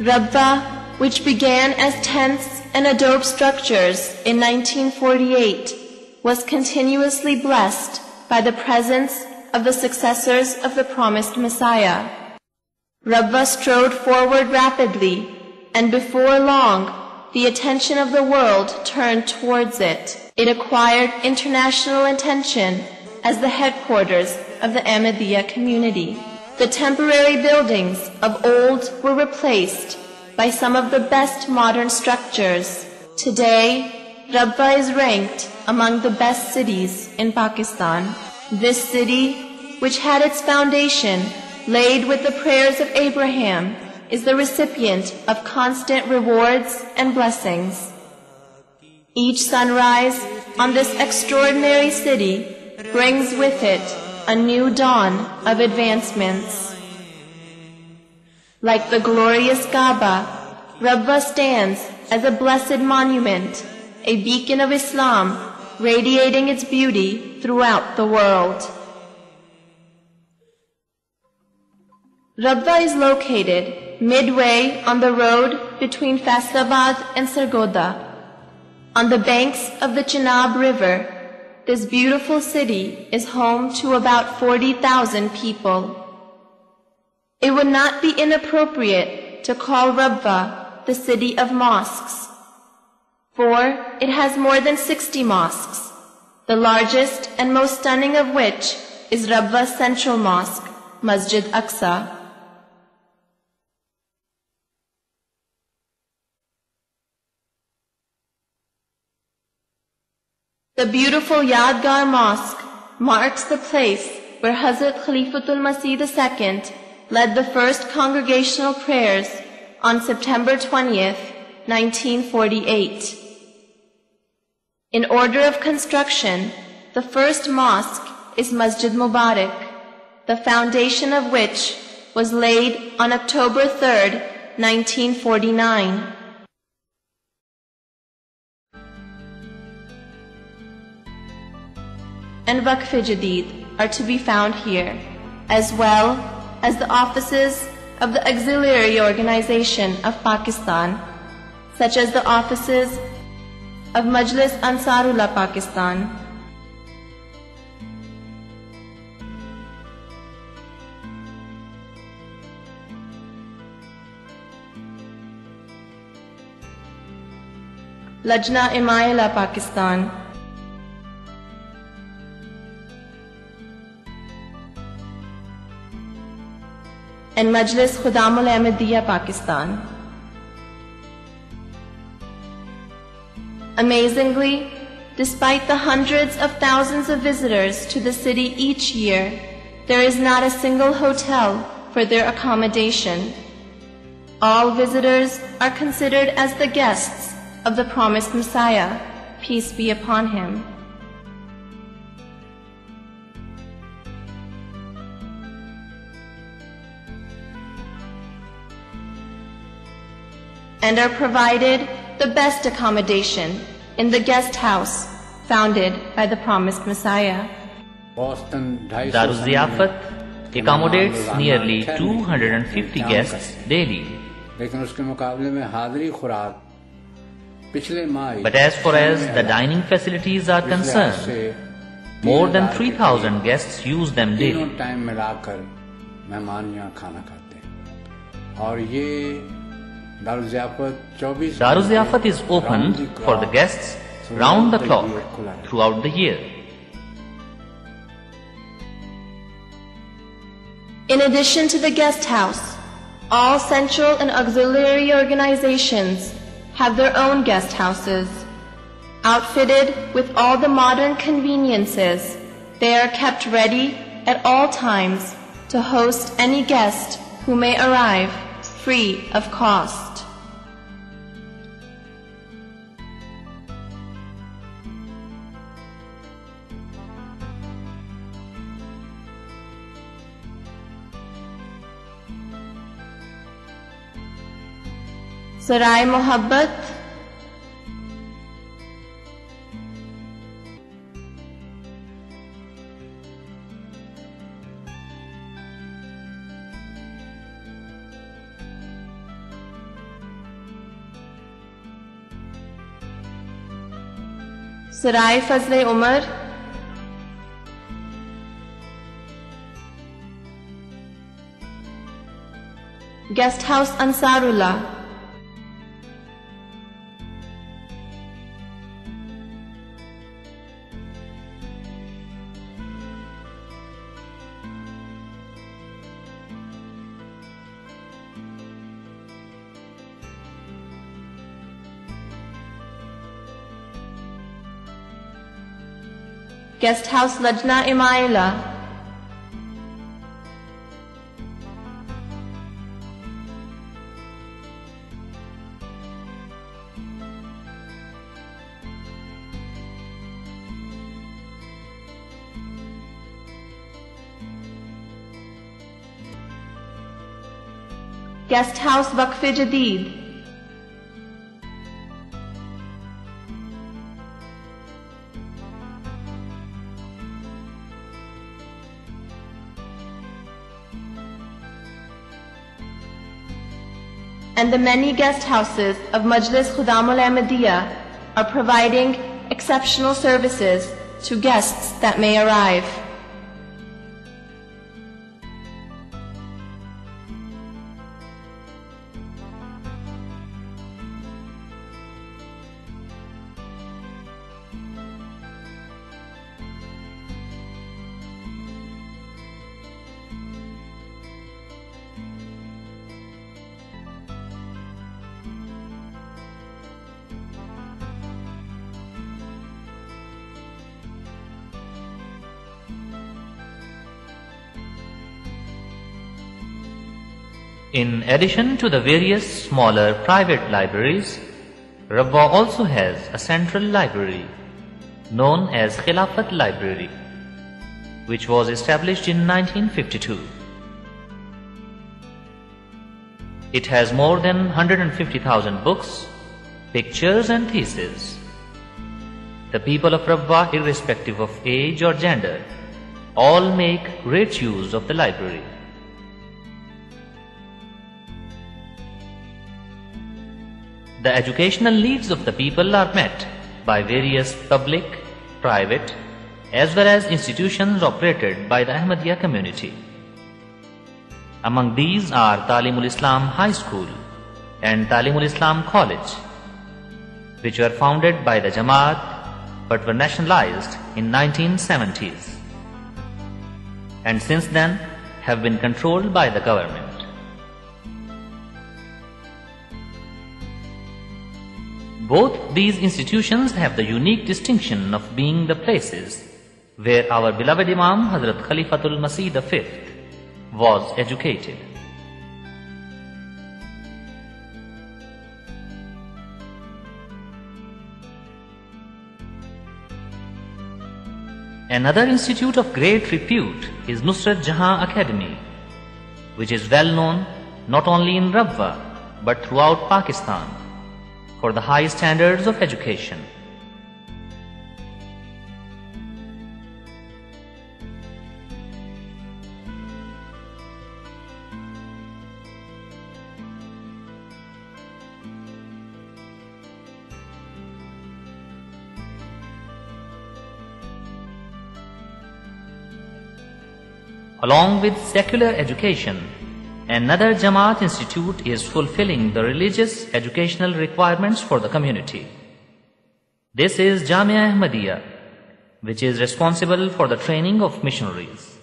Rabwah, which began as tents and adobe structures in 1948, was continuously blessed by the presence of the successors of the promised Messiah. Rabwah strode forward rapidly, and before long, the attention of the world turned towards it. It acquired international attention as the headquarters of the Ahmadiyya community. The temporary buildings of old were replaced by some of the best modern structures. Today, Rabwah is ranked among the best cities in Pakistan. This city, which had its foundation laid with the prayers of Abraham, is the recipient of constant rewards and blessings. Each sunrise on this extraordinary city brings with it a new dawn of advancements. Like the glorious Kaaba, Rabwah stands as a blessed monument, a beacon of Islam, radiating its beauty throughout the world. Rabwah is located midway on the road between Faisalabad and Sargodha. On the banks of the Chenab River, this beautiful city is home to about 40,000 people. It would not be inappropriate to call Rabwah the city of mosques, for it has more than 60 mosques, the largest and most stunning of which is Rabwah's central mosque, Masjid Aqsa. The beautiful Yadgar Mosque marks the place where Hazrat Khalifatul Masih II led the first congregational prayers on September 20th, 1948. In order of construction, the first mosque is Masjid Mubarak, the foundation of which was laid on October 3rd, 1949. And Waqf-e-Jadid are to be found here, as well as the offices of the auxiliary organization of Pakistan, such as the offices of Majlis Ansarullah Pakistan, Lajna-e-Maila Pakistan, and Majlis Khudamul Ahmadiyya Pakistan. Amazingly, despite the hundreds of thousands of visitors to the city each year, there is not a single hotel for their accommodation. All visitors are considered as the guests of the promised Messiah, peace be upon him. And are provided the best accommodation in the guest house founded by the promised Messiah. HAUPTSTADT accommodates nearly 250 guests daily. But as far as the dining facilities are concerned, more than 3,000 guests use them daily. Daruz-Ziyafat is open for the guests round the clock throughout the year. In addition to the guest house, all central and auxiliary organizations have their own guest houses. Outfitted with all the modern conveniences, they are kept ready at all times to host any guest who may arrive free of cost. Sarai Mohabbat, Sarai Fazle Umar, Guest House Ansarullah, Guest House Lajna Imaila, Guest House Waqf Jadid, and the many guest houses of Majlis Khudamul Ahmadiyya are providing exceptional services to guests that may arrive. In addition to the various smaller private libraries, Rabwah also has a central library known as Khilafat Library, which was established in 1952. It has more than 150,000 books, pictures and theses. The people of Rabwah, irrespective of age or gender, all make great use of the library. The educational needs of the people are met by various public, private, as well as institutions operated by the Ahmadiyya community. Among these are Talimul Islam High School and Talimul Islam College, which were founded by the Jamaat but were nationalized in 1970s, and since then have been controlled by the government. Both these institutions have the unique distinction of being the places where our beloved Imam Hazrat Khalifatul Masih V was educated. Another institute of great repute is Nusrat Jahan Academy, which is well known not only in Rabwah but throughout Pakistan for the high standards of education. Along with secular education, another Jamaat institute is fulfilling the religious educational requirements for the community. This is Jamia Ahmadiyya, which is responsible for the training of missionaries.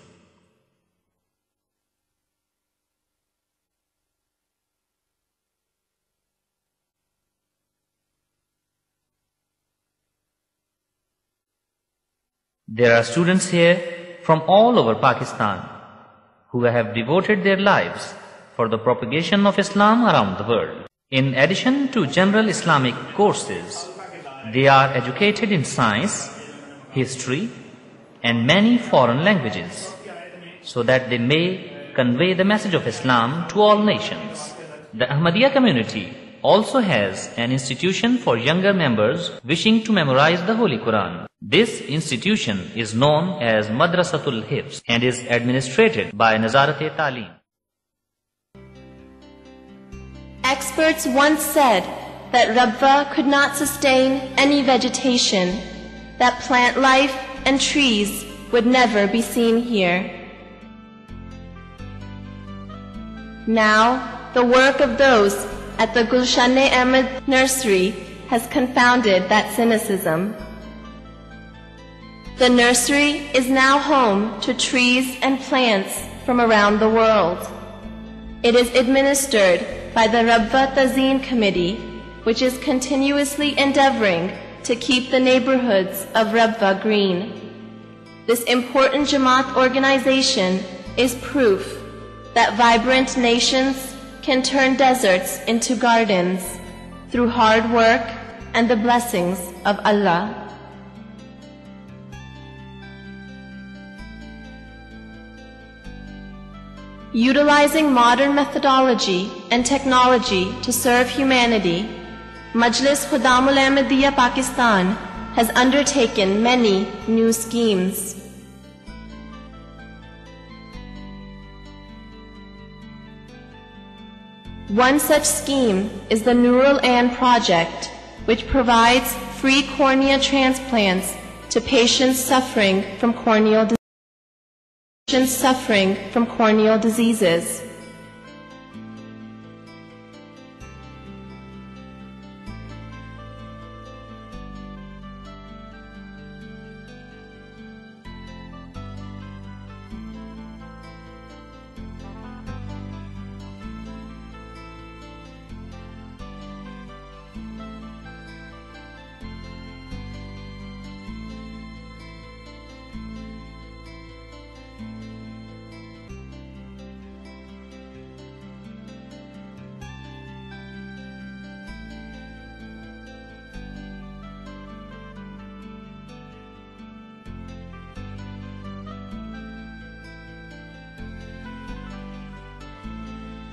There are students here from all over Pakistan who have devoted their lives for the propagation of Islam around the world. In addition to general Islamic courses, they are educated in science, history, and many foreign languages, so that they may convey the message of Islam to all nations. The Ahmadiyya community also has an institution for younger members wishing to memorize the Holy Quran. This institution is known as Madrasatul Hifz and is administrated by Nazarat-e-Taaleem. Experts once said that Rabwah could not sustain any vegetation that plant life and trees would never be seen here. Now, the work of those at the Gulshan-e-Ahmad nursery has confounded that cynicism. The nursery is now home to trees and plants from around the world. It is administered by the Rabwah Tazeen Committee, which is continuously endeavoring to keep the neighborhoods of Rabwah green. This important Jamaat organization is proof that vibrant nations can turn deserts into gardens through hard work and the blessings of Allah. Utilizing modern methodology and technology to serve humanity, Majlis Khudamul Ahmadiyya Pakistan has undertaken many new schemes. One such scheme is the Nurul Ain project, which provides free cornea transplants to patients suffering from corneal diseases.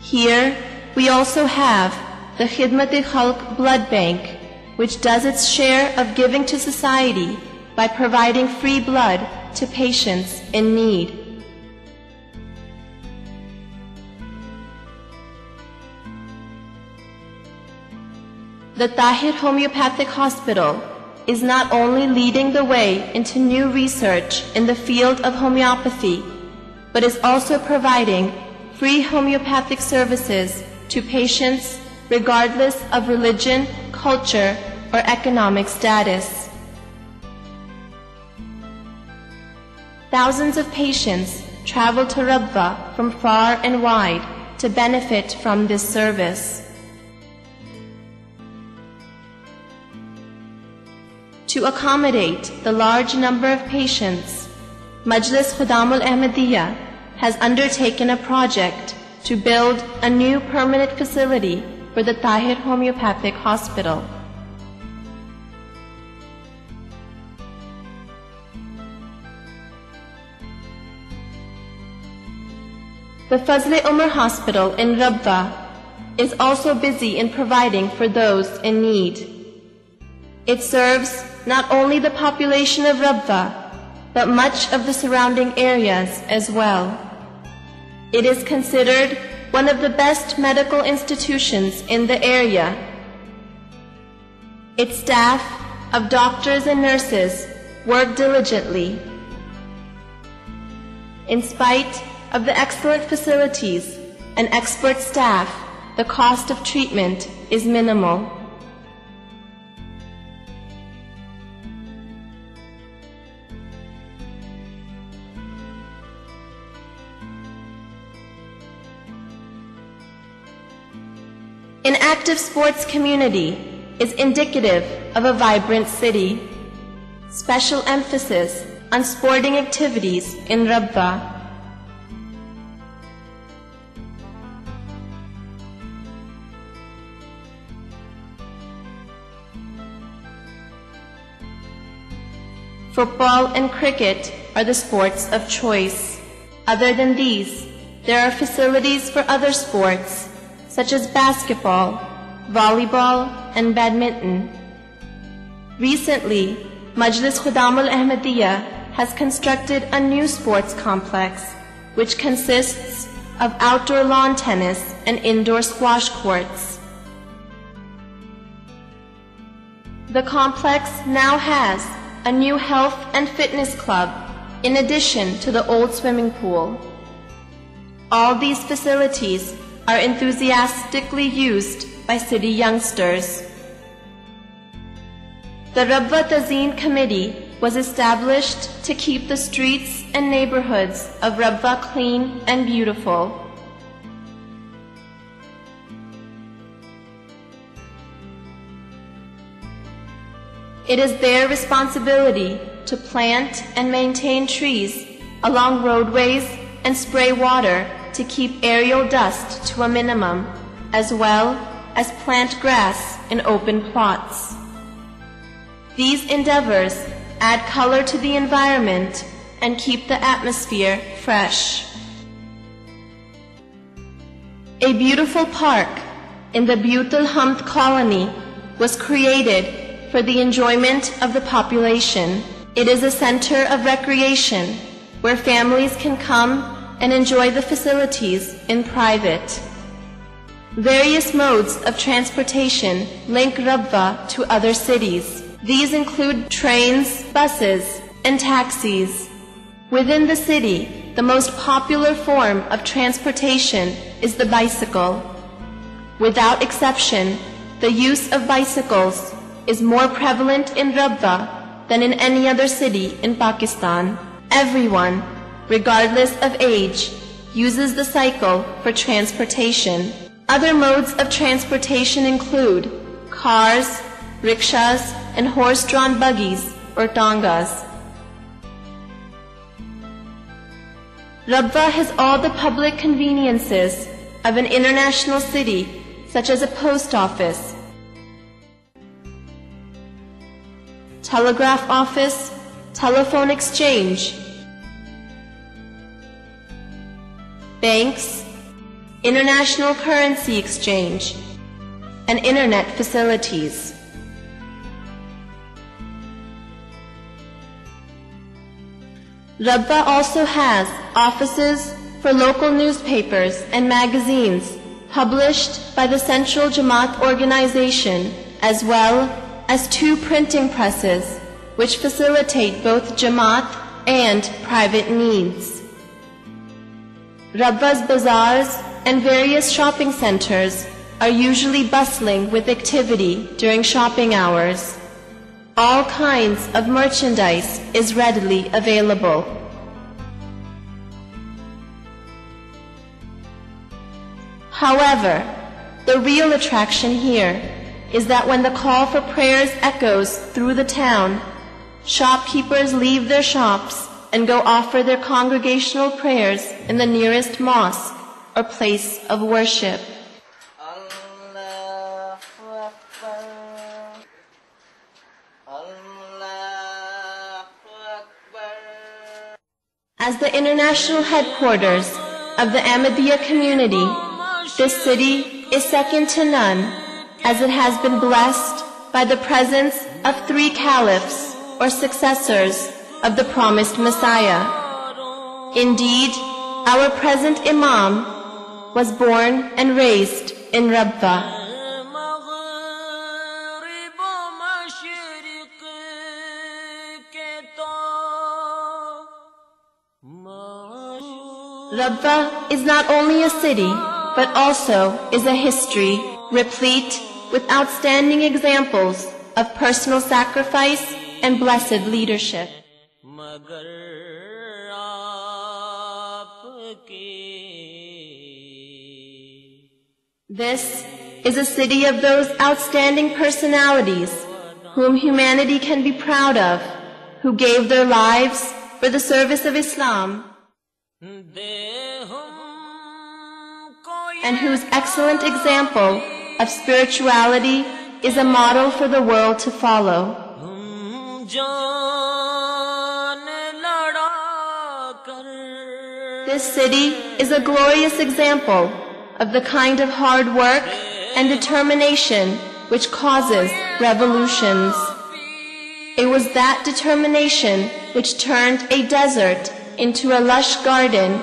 Here, we also have the Khidmat-e-Khalq Blood Bank, which does its share of giving to society by providing free blood to patients in need. The Tahir Homeopathic Hospital is not only leading the way into new research in the field of homeopathy, but is also providing free homeopathic services to patients regardless of religion, culture, or economic status. Thousands of patients travel to Rabwah from far and wide to benefit from this service. To accommodate the large number of patients, Majlis Khudamul Ahmadiyya has undertaken a project to build a new permanent facility for the Tahir Homeopathic Hospital. The Fazl-e-Umar Hospital in Rabwah is also busy in providing for those in need. It serves not only the population of Rabwah, but much of the surrounding areas as well. It is considered one of the best medical institutions in the area. Its staff of doctors and nurses work diligently. In spite of the excellent facilities and expert staff, the cost of treatment is minimal. An active sports community is indicative of a vibrant city. Special emphasis on sporting activities in Rabwah. Football and cricket are the sports of choice. Other than these, there are facilities for other sports, such as basketball, volleyball, and badminton. Recently, Majlis Khudamul Ahmadiyya has constructed a new sports complex, which consists of outdoor lawn tennis and indoor squash courts. The complex now has a new health and fitness club in addition to the old swimming pool. All these facilities are enthusiastically used by city youngsters. The Rabwah Tazeen Committee was established to keep the streets and neighborhoods of Rabwah clean and beautiful. It is their responsibility to plant and maintain trees along roadways and spray water to keep aerial dust to a minimum, as well as plant grass in open plots. These endeavors add color to the environment and keep the atmosphere fresh. A beautiful park in the Buyutul Hamd colony was created for the enjoyment of the population. It is a center of recreation where families can come and enjoy the facilities in private. Various modes of transportation link Rabwah to other cities. These include trains, buses, and taxis. Within the city, the most popular form of transportation is the bicycle. Without exception, the use of bicycles is more prevalent in Rabwah than in any other city in Pakistan. Everyone, regardless of age, uses the cycle for transportation. Other modes of transportation include cars, rickshaws, and horse-drawn buggies or tangas. Rabwah has all the public conveniences of an international city, such as a post office, telegraph office, telephone exchange, banks, international currency exchange, and internet facilities. Rabwah also has offices for local newspapers and magazines published by the Central Jamaat organization, as well as 2 printing presses which facilitate both Jamaat and private needs. Rabwah's bazaars and various shopping centers are usually bustling with activity during shopping hours. All kinds of merchandise is readily available. However, the real attraction here is that when the call for prayers echoes through the town, shopkeepers leave their shops and go offer their congregational prayers in the nearest mosque or place of worship. As the international headquarters of the Ahmadiyya community, this city is second to none, as it has been blessed by the presence of 3 caliphs or successors of the promised Messiah. Indeed, our present Imam was born and raised in Rabwah. Rabwah is not only a city, but also is a history replete with outstanding examples of personal sacrifice and blessed leadership. This is a city of those outstanding personalities whom humanity can be proud of, who gave their lives for the service of Islam, and whose excellent example of spirituality is a model for the world to follow. This city is a glorious example of the kind of hard work and determination which causes revolutions. It was that determination which turned a desert into a lush garden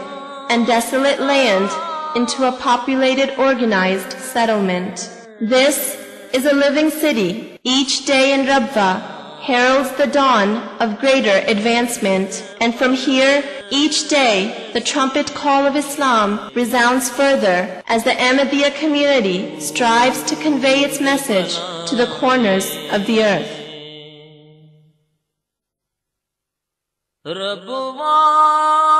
and desolate land into a populated, organized settlement. This is a living city. Each day in Rabwah heralds the dawn of greater advancement, and from here, each day, the trumpet call of Islam resounds further as the Ahmadiyya community strives to convey its message to the corners of the earth. Rabwah